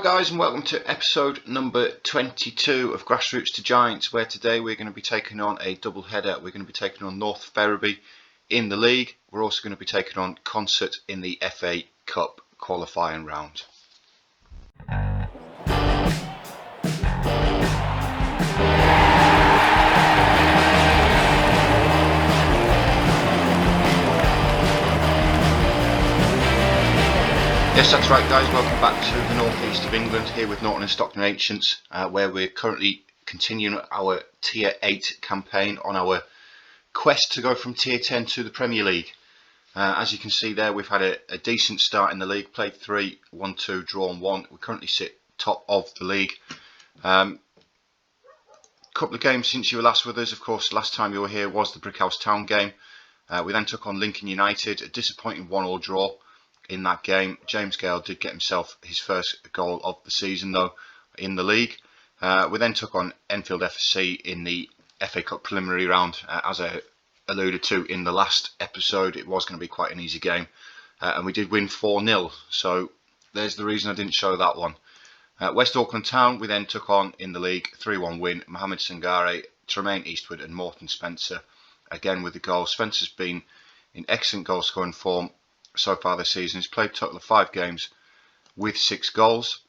guys, and welcome to episode number 22 of Grassroots to Giants, where today we're going to be taking on a double header. We're going to be taking on North Ferriby in the league. We're also going to be taking on Concert in the FA Cup qualifying round. Yes, that's right guys, welcome back to the northeast of England, here with Norton Stockton Ancients, where we're currently continuing our Tier 8 campaign on our quest to go from Tier 10 to the Premier League. As you can see there, we've had a decent start in the league, played 3, won 2, drawn 1. We currently sit top of the league. Couple of games since you were last with us. Of course, last time you were here was the Brickhouse Town game. We then took on Lincoln United, a disappointing 1-1 draw. In that game, James Gale did get himself his first goal of the season though in the league. We then took on Enfield FC in the FA Cup preliminary round. As I alluded to in the last episode, it was going to be quite an easy game, and we did win 4-0, so there's the reason I didn't show that one. West Auckland Town we then took on in the league, 3-1 win. Mohamed Sangare, Tremaine Eastwood and Morton Spencer again with the goal. Spencer's been in excellent goal scoring form so far this season. He's played a total of 5 games with 6 goals.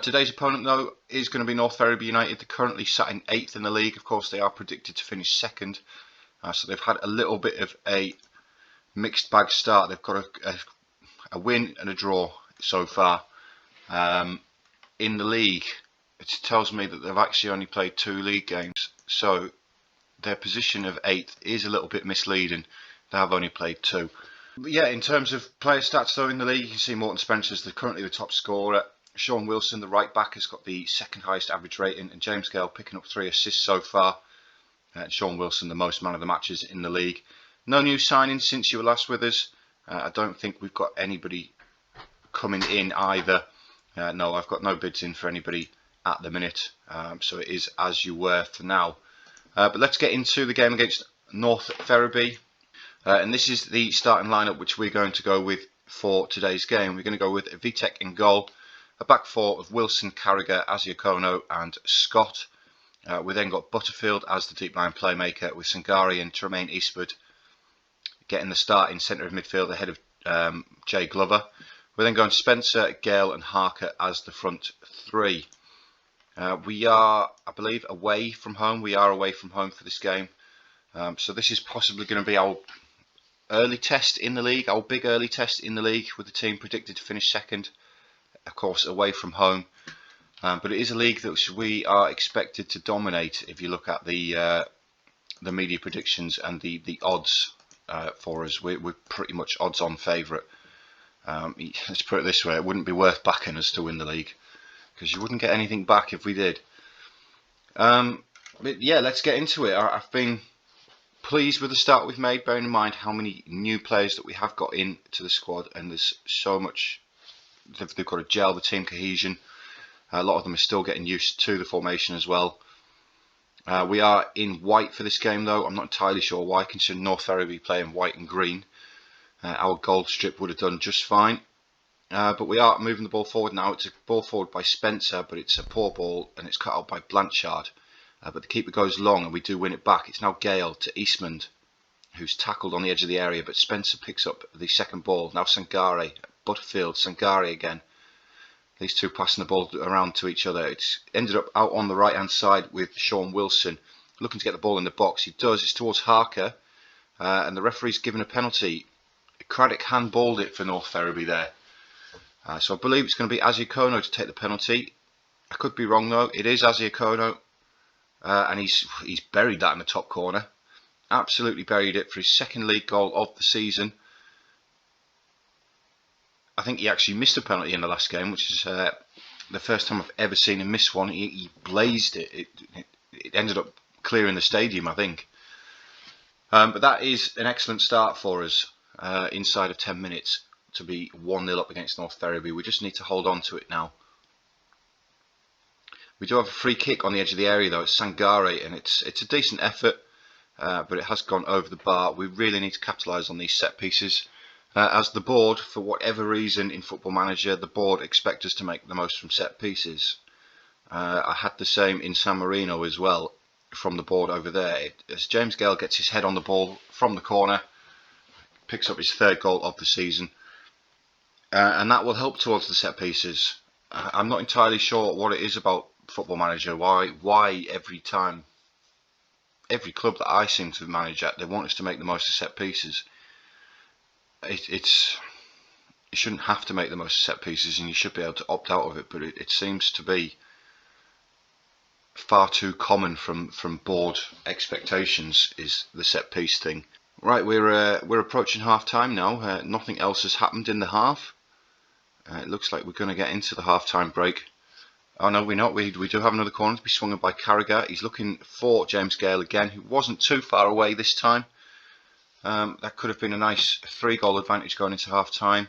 Today's opponent though is going to be North Ferriby United. They're currently sat in 8th in the league. Of course they are predicted to finish 2nd, so they've had a little bit of a mixed bag start. They've got a win and a draw so far. In the league it tells me that they've actually only played 2 league games, so their position of 8th is a little bit misleading. They have only played 2. But yeah, in terms of player stats though in the league, you can see Morton Spencer's currently the top scorer. Sean Wilson, the right back, has got the 2nd highest average rating, and James Gale picking up 3 assists so far. Sean Wilson the most man of the matches in the league. No new signings since you were last with us. I don't think we've got anybody coming in either. No, I've got no bids in for anybody at the minute, so it is as you were for now. But let's get into the game against North Ferriby. And this is the starting lineup which we're going to go with for today's game. We're going to go with Vitek in goal, a back 4 of Wilson, Carragher, Asiakono and Scott. We then got Butterfield as the deep line playmaker, with Sangari and Tremaine Eastwood getting the start in centre of midfield ahead of Jay Glover. We're then going Spencer, Gale and Harker as the front 3. We are, I believe, away from home. We are away from home for this game. So this is possibly going to be our early test in the league, our big early test in the league, with the team predicted to finish 2nd, of course away from home. But it is a league that we are expected to dominate if you look at the media predictions and the odds for us. We're pretty much odds-on favourite. Let's put it this way, it wouldn't be worth backing us to win the league, because you wouldn't get anything back if we did. But yeah, let's get into it. I've been pleased with the start we've made, bearing in mind how many new players that we have got into the squad, and there's so much they've got to gel the team cohesion. A lot of them are still getting used to the formation as well. We are in white for this game though. I'm not entirely sure why, considering North Ferriby playing white and green. Our gold strip would have done just fine. But we are moving the ball forward now. It's a ball forward by Spencer, but it's a poor ball and it's cut out by Blanchard. But the keeper goes long and we do win it back. It's now Gale to Eastman, who's tackled on the edge of the area, but Spencer picks up the second ball. Now Sangare, Butterfield, Sangare again. These two passing the ball around to each other. It's ended up out on the right hand side with Sean Wilson looking to get the ball in the box. He does. It's towards Harker, and the referee's given a penalty. Craddock handballed it for North Ferriby there. So I believe it's going to be Asiakono to take the penalty. I could be wrong though. It is Asiakono. And he's buried that in the top corner. Absolutely buried it for his 2nd league goal of the season. I think he actually missed a penalty in the last game, which is the first time I've ever seen him miss one. He blazed it. It ended up clearing the stadium, I think. But that is an excellent start for us inside of 10 minutes to be 1-0 up against North Ferriby. We just need to hold on to it now. We do have a free kick on the edge of the area though. It's Sangare, and it's a decent effort, but it has gone over the bar. We really need to capitalise on these set pieces. As the board, for whatever reason in Football Manager, the board expect us to make the most from set pieces. I had the same in San Marino as well from the board over there. As James Gale gets his head on the ball from the corner, picks up his 3rd goal of the season, and that will help towards the set pieces. I'm not entirely sure what it is about Football Manager, why every time, every club that I seem to manage at, they want us to make the most of set pieces. You shouldn't have to make the most of set pieces, and you should be able to opt out of it, but it seems to be far too common from board expectations, is the set piece thing. Right, we're approaching half time now. Nothing else has happened in the half. It looks like we're going to get into the half time break. Oh no, we're not. We do have another corner to be swung by HARKER. He's looking for James Gale again, who wasn't too far away this time. That could have been a nice 3-goal advantage going into half time,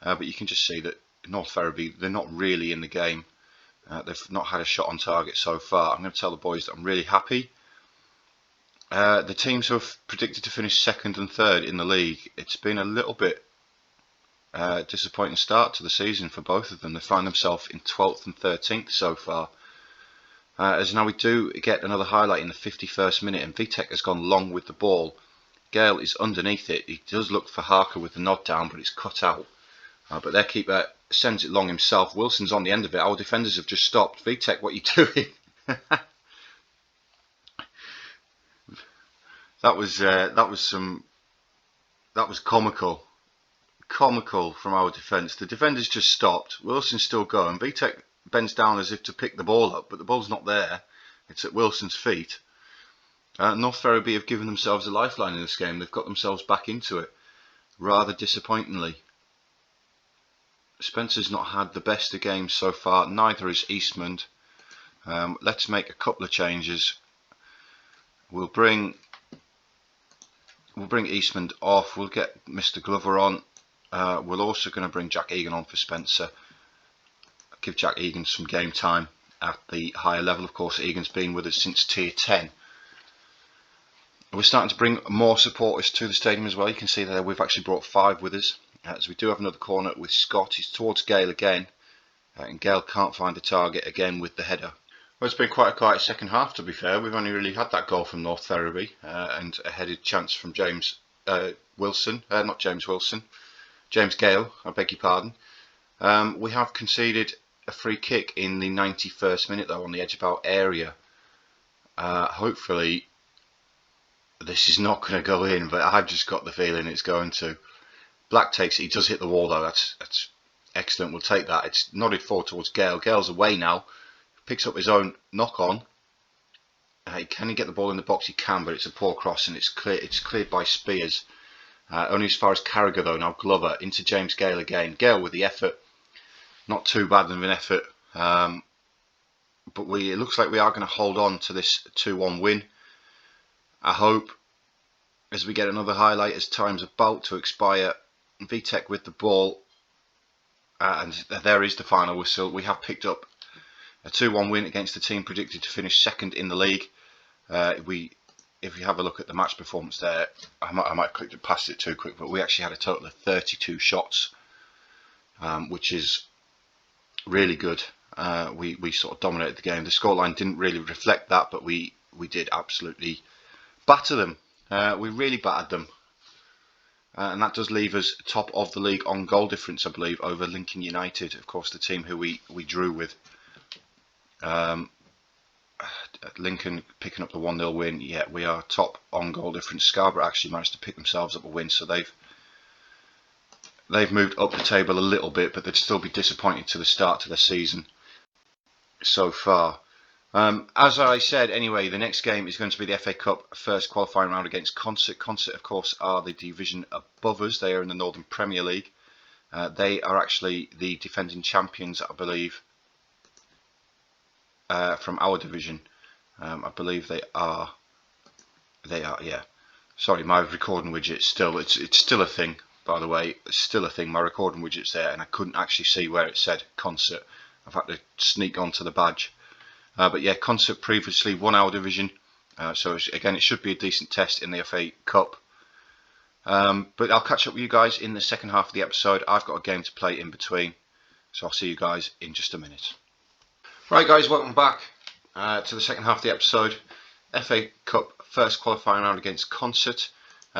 but you can just see that North Ferriby, they're not really in the game. They've not had a shot on target so far. I'm going to tell the boys that I'm really happy. The teams who have predicted to finish 2nd and 3rd in the league, it's been a little bit disappointing start to the season for both of them. They find themselves in 12th and 13th so far. As now we do get another highlight in the 51st minute, and VTech has gone long with the ball. Gale is underneath it. He does look for HARKER with the nod down, but it's cut out. But their keeper sends it long himself. Wilson's on the end of it. Our defenders have just stopped. VTech, what are you doing? That was comical. Comical from our defence. The defenders just stopped. Wilson's still going. VTech bends down as if to pick the ball up, but the ball's not there. It's at Wilson's feet. North Ferriby have given themselves a lifeline in this game. They've got themselves back into it, rather disappointingly. Spencer's not had the best of games so far. Neither is Eastman. Let's make a couple of changes. We'll bring Eastman off. We'll get Mr. Glover on. We're also going to bring Jack Egan on for Spencer. Give Jack Egan some game time at the higher level. Of course, Egan's been with us since Tier 10. We're starting to bring more supporters to the stadium as well. You can see there we've actually brought 5 with us. As we do have another corner with Scott. He's towards Gale again. And Gale can't find the target again with the header. Well, it's been quite a quiet second half, to be fair. We've only really had that goal from North Ferriby and a headed chance from James Wilson. Not James Wilson. James Gale, I beg your pardon. We have conceded a free kick in the 91st minute though on the edge of our area. Hopefully this is not going to go in, but I've just got the feeling it's going to. Black takes it. He does hit the wall though. That's excellent. We'll take that. It's nodded forward towards Gale. Gale's away now. Picks up his own knock on. Can he get the ball in the box? He can, but it's a poor cross and it's cleared by Spears. Only as far as Carragher though. Now Glover into James Gale again. Gale with the effort. Not too bad of an effort. But it looks like we are going to hold on to this 2-1 win. I hope, as we get another highlight as time's about to expire. VTech with the ball. And there is the final whistle. We have picked up a 2-1 win against the team predicted to finish 2nd in the league. If you have a look at the match performance there, I might have clicked it past it too quick, but we actually had a total of 32 shots, which is really good. We sort of dominated the game. The scoreline didn't really reflect that, but we did absolutely batter them. We really battered them. And that does leave us top of the league on goal difference, I believe, over Lincoln United, of course, the team who we drew with. Lincoln picking up the 1-0 win. Yeah, we are top on goal difference. Scarborough actually managed to pick themselves up a win, so they've moved up the table a little bit, but they'd still be disappointed to the start to their season so far. As I said, anyway, the next game is going to be the FA Cup first qualifying round against Concert. Concert, of course, are the division above us. They are in the Northern Premier League. They are actually the defending champions, I believe, from our division. I believe they are. Yeah. Sorry, my recording widget it's still a thing. By the way, it's still a thing. My recording widget's there, and I couldn't actually see where it said Concert. I've had to sneak onto the badge. But yeah, Concert previously won our division, so again it should be a decent test in the FA Cup. But I'll catch up with you guys in the second half of the episode. I've got a game to play in between, so I'll see you guys in just a minute. Right guys, welcome back to the second half of the episode. FA Cup first qualifying round against Concert.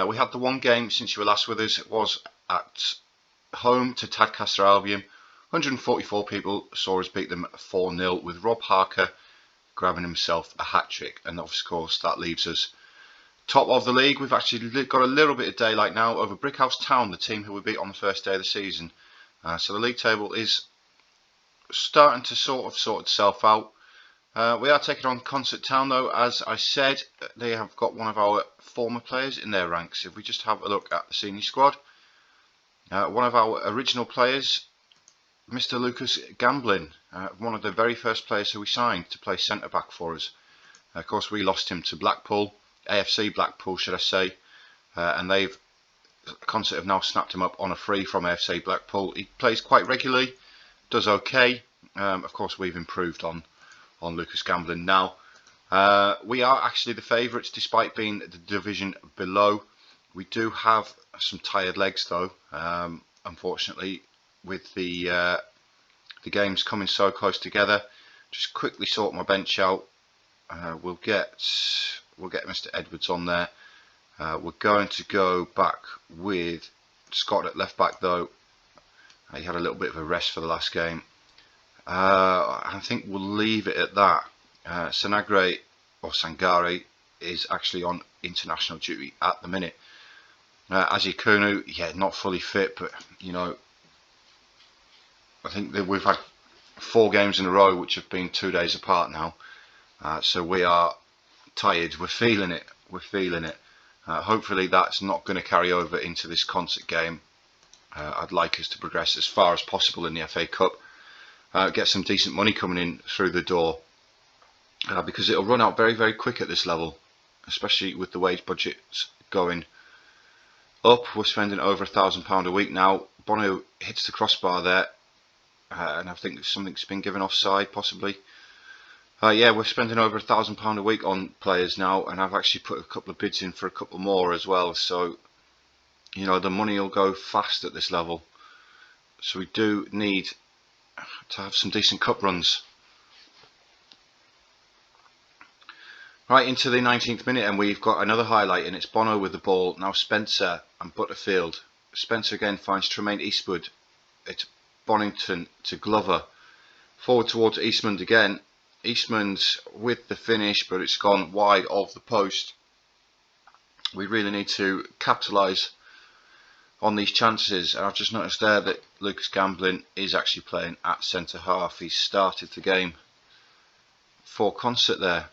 We had the one game since you were last with us. It was at home to Tadcaster Albion. 144 people saw us beat them 4-0 with Rob Harker grabbing himself a hat-trick, and of course that leaves us top of the league. We've actually got a little bit of daylight now over Brickhouse Town, the team who we beat on the first day of the season. So the league table is starting to sort itself out. We are taking on Concert Town though. As I said, they have got one of our former players in their ranks. If we just have a look at the senior squad, one of our original players, Mr. Lucas Gamblin, one of the very first players who we signed to play centre back for us. Of course, we lost him to Blackpool, AFC Blackpool, should I say, and Concert have now snapped him up on a free from AFC Blackpool. He plays quite regularly, does okay. Of course, we've improved on Lucas Gamblin now. We are actually the favourites, despite being the division below. We do have some tired legs though, unfortunately, with the games coming so close together. Just quickly sort my bench out. We'll get Mr. Edwards on there. We're going to go back with Scott at left back though. He had a little bit of a rest for the last game. I think we'll leave it at that. Sangare is actually on international duty at the minute. Azikunu, yeah, not fully fit, but you know, I think that we've had 4 games in a row which have been 2 days apart now, so we are tired. We're feeling it. Hopefully that's not going to carry over into this Concert game. I'd like us to progress as far as possible in the FA Cup, get some decent money coming in through the door, because it'll run out very, very quick at this level, especially with the wage budgets going up. We're spending over £1,000 a week now. Bono hits the crossbar there, and I think something's been given offside possibly. Yeah, we're spending over £1,000 a week on players now, and I've actually put a couple of bids in for a couple more as well, so you know the money will go fast at this level. So we do need to have some decent cup runs. Right into the 19th minute, and we've got another highlight, and it's Bono with the ball. Now Spencer and Butterfield. Spencer again finds Tremaine Eastwood. It's Bonington to Glover. Forward towards Eastman again. Eastman's with the finish, but it's gone wide of the post. We really need to capitalise on these chances, and I've just noticed there that Lucas Gamblin is actually playing at centre half. He's started the game for Concert there.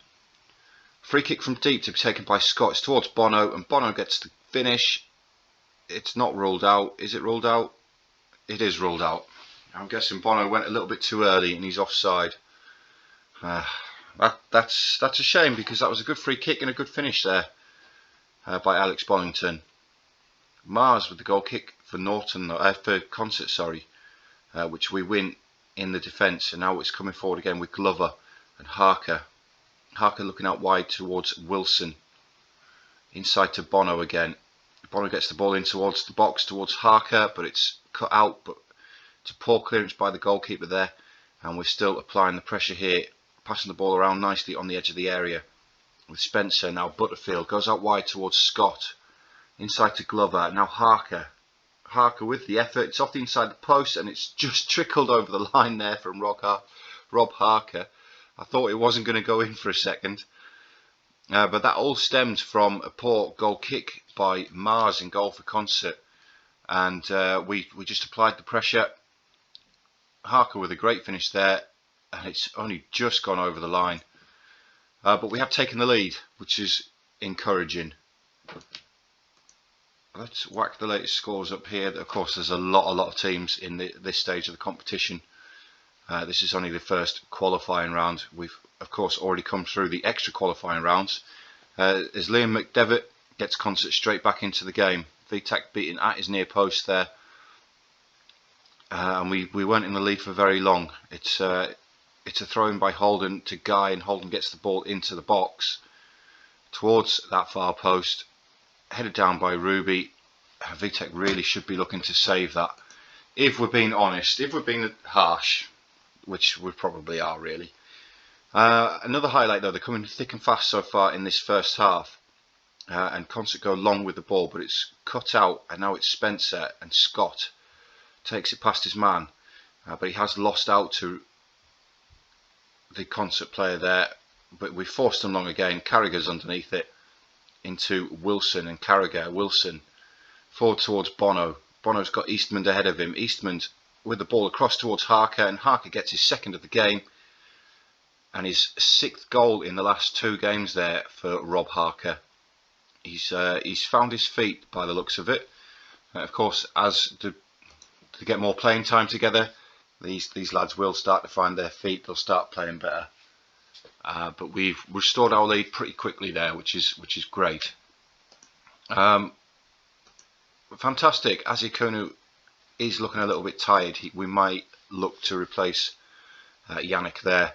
Free kick from deep to be taken by Scott. It's towards Bono, and Bono gets the finish. It's not ruled out. Is it ruled out? It is ruled out. I'm guessing Bono went a little bit too early and he's offside. That's a shame, because that was a good free kick and a good finish there by Alex Bonington. Mars with the goal kick for for Concert, sorry, which we win in the defence, and now it's coming forward again with Glover and Harker. Harker looking out wide towards Wilson. Inside to Bono again. Bono gets the ball in towards the box towards Harker, but it's cut out. But it's a poor clearance by the goalkeeper there, and we're still applying the pressure here, passing the ball around nicely on the edge of the area with Spencer. Now Butterfield goes out wide towards Scott. Inside to Glover. Now Harker. Harker with the effort. It's off the inside the post, and it's just trickled over the line there from Rob Harker. I thought it wasn't going to go in for a second, but that all stemmed from a poor goal kick by Mars in goal for Concert, and we just applied the pressure. Harker with a great finish there, and it's only just gone over the line, but we have taken the lead, which is encouraging. Let's whack the latest scores up here. Of course, there's a lot of teams in this stage of the competition. This is only the first qualifying round. We've of course already come through the extra qualifying rounds. As Liam McDevitt gets Concert straight back into the game. VTAC beating at his near post there, and we weren't in the lead for very long. It's a throw in by Holden to Guy, and Holden gets the ball into the box towards that far post, headed down by Ruby. Vitek really should be looking to save that. If we're being honest, if we're being harsh, which we probably are really. Another highlight though, they're coming thick and fast so far in this first half. And Concert go long with the ball, but it's cut out, and now it's Spencer, and Scott takes it past his man, but he has lost out to the Concert player there, but we forced them long again. Carragher's underneath it into Wilson, and Carragher, Wilson forward towards Bono. Bono's got Eastman ahead of him. Eastman with the ball across towards Harker, and Harker gets his second of the game and his 6th goal in the last 2 games there for Rob Harker. He's found his feet by the looks of it. Of course, as to get more playing time together, these lads will start to find their feet. They'll start playing better. But we've restored our lead pretty quickly there, which is great. Fantastic. Azikunu is looking a little bit tired. We might look to replace Yannick there.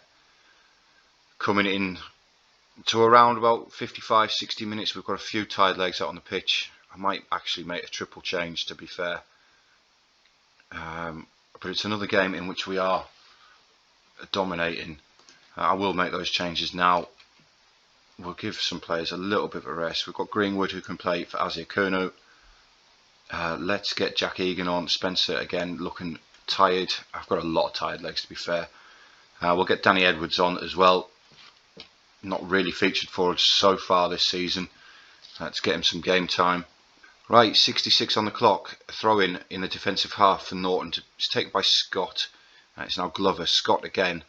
Coming in to around about 55-60 minutes, we've got a few tired legs out on the pitch. I might actually make a triple change, to be fair. But it's another game in which we are dominating. I will make those changes now. We'll give some players a little bit of a rest. We've got Greenwood who can play for Azikunu. Let's get Jack Egan on. Spencer again looking tired. I've got a lot of tired legs, to be fair. We'll get Danny Edwards on as well. Not really featured for us so far this season. Let's get him some game time. Right, 66 on the clock. Throw in the defensive half for Norton. It's taken by Scott. It's now Glover. Scott again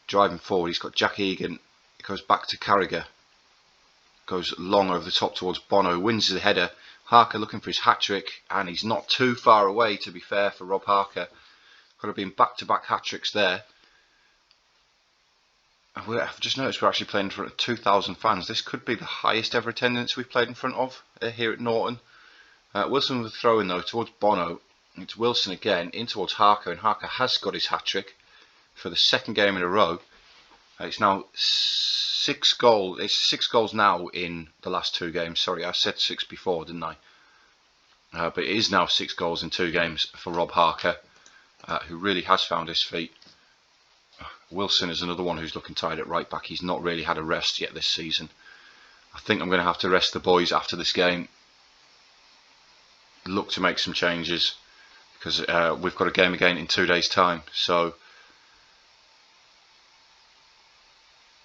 driving forward. He's got Jack Egan. It goes back to Carragher. Goes long over the top towards Bono. Wins the header. Harker looking for his hat-trick, and he's not too far away, to be fair, for Rob Harker. Could have been back-to-back hat-tricks there. I've just noticed we're actually playing in front of 2,000 fans. This could be the highest ever attendance we've played in front of here at Norton. Wilson with a throw in though towards Bono. It's Wilson again in towards Harker, and Harker has got his hat-trick for the 2nd game in a row. It's now 6 goals. It's 6 goals now in the last 2 games. Sorry, I said 6 before, didn't I? But it is now 6 goals in 2 games for Rob Harker, who really has found his feet. Wilson is another one who's looking tired at right back. He's not really had a rest yet this season. I think I'm going to have to rest the boys after this game. Look to make some changes because we've got a game again in 2 days' time. So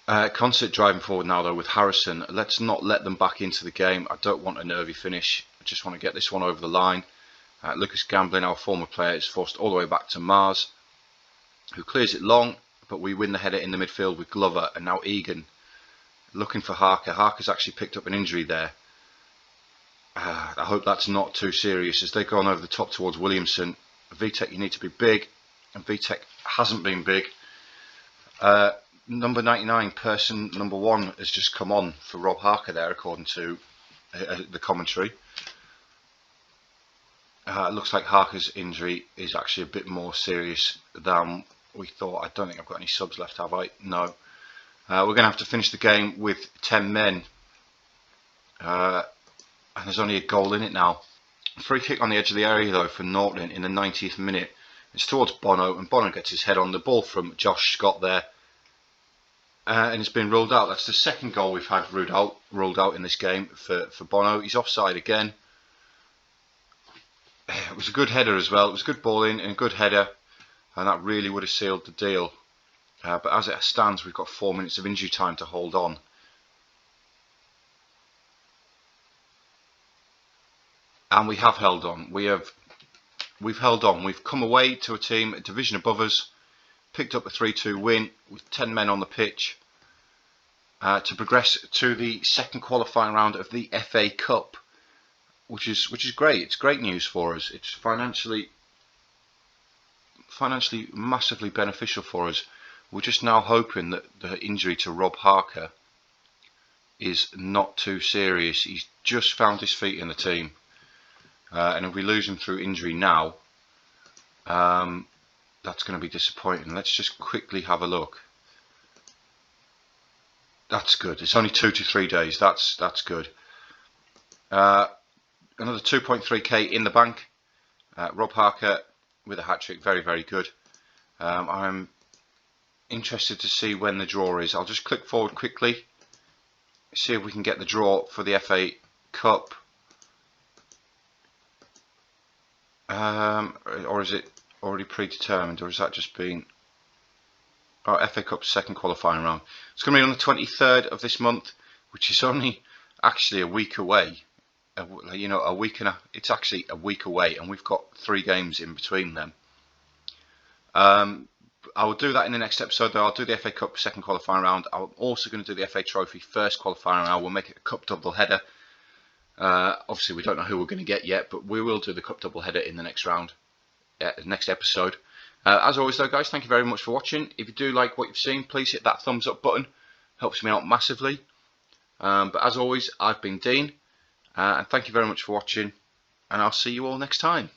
Concert driving forward now though with Harrison. Let's not let them back into the game. I don't want a nervy finish. I just want to get this one over the line. Lucas Gamblin, our former player, is forced all the way back to Mars, who clears it long, but we win the header in the midfield with Glover, and now Egan looking for Harker. Harker's actually picked up an injury there. I hope that's not too serious as they've gone over the top towards Williamson. Vitek, you need to be big, and Vitek hasn't been big. Number 99, person number 1, has just come on for Rob Harker there, according to the commentary. It looks like Harker's injury is actually a bit more serious than we thought. I don't think I've got any subs left, have I? No. We're going to have to finish the game with 10 men. And there's only a goal in it now. Free kick on the edge of the area though for Norton in the 90th minute. It's towards Bono, and Bono gets his head on the ball from Josh Scott there. And it's been ruled out. That's the 2nd goal we've had ruled out in this game for Bono. He's offside again. It was a good header as well. It was a good ball in and a good header, and that really would have sealed the deal. But as it stands, we've got 4 minutes of injury time to hold on. And we have held on. We've held on. We've come away to a team a division above us, picked up a 3-2 win with 10 men on the pitch to progress to the 2nd qualifying round of the FA Cup, which is great. It's great news for us. It's financially massively beneficial for us. We're just now hoping that the injury to Rob Harker is not too serious. He's just found his feet in the team. And if we lose him through injury now, that's going to be disappointing. Let's just quickly have a look. That's good. It's only 2 to 3 days. That's good. another 2.3k in the bank. Rob Harker with a hat-trick, very, very good. I'm interested to see when the draw is. I'll just click forward quickly, see if we can get the draw for the FA Cup. Or is it already predetermined, or is that just being... Oh, FA Cup second qualifying round. It's going to be on the 23rd of this month, which is only actually a week away. You know, a week and it's actually a week away, and we've got 3 games in between them. I will do that in the next episode, though. I'll do the FA Cup second qualifying round. I'm also going to do the FA Trophy first qualifying round. We'll make it a cup double header. Obviously, we don't know who we're going to get yet, but we will do the cup double header in the next round, next episode. As always, though, guys, thank you very much for watching. If you do like what you've seen, please hit that thumbs up button. Helps me out massively. But as always, I've been Dean, and thank you very much for watching, and I'll see you all next time.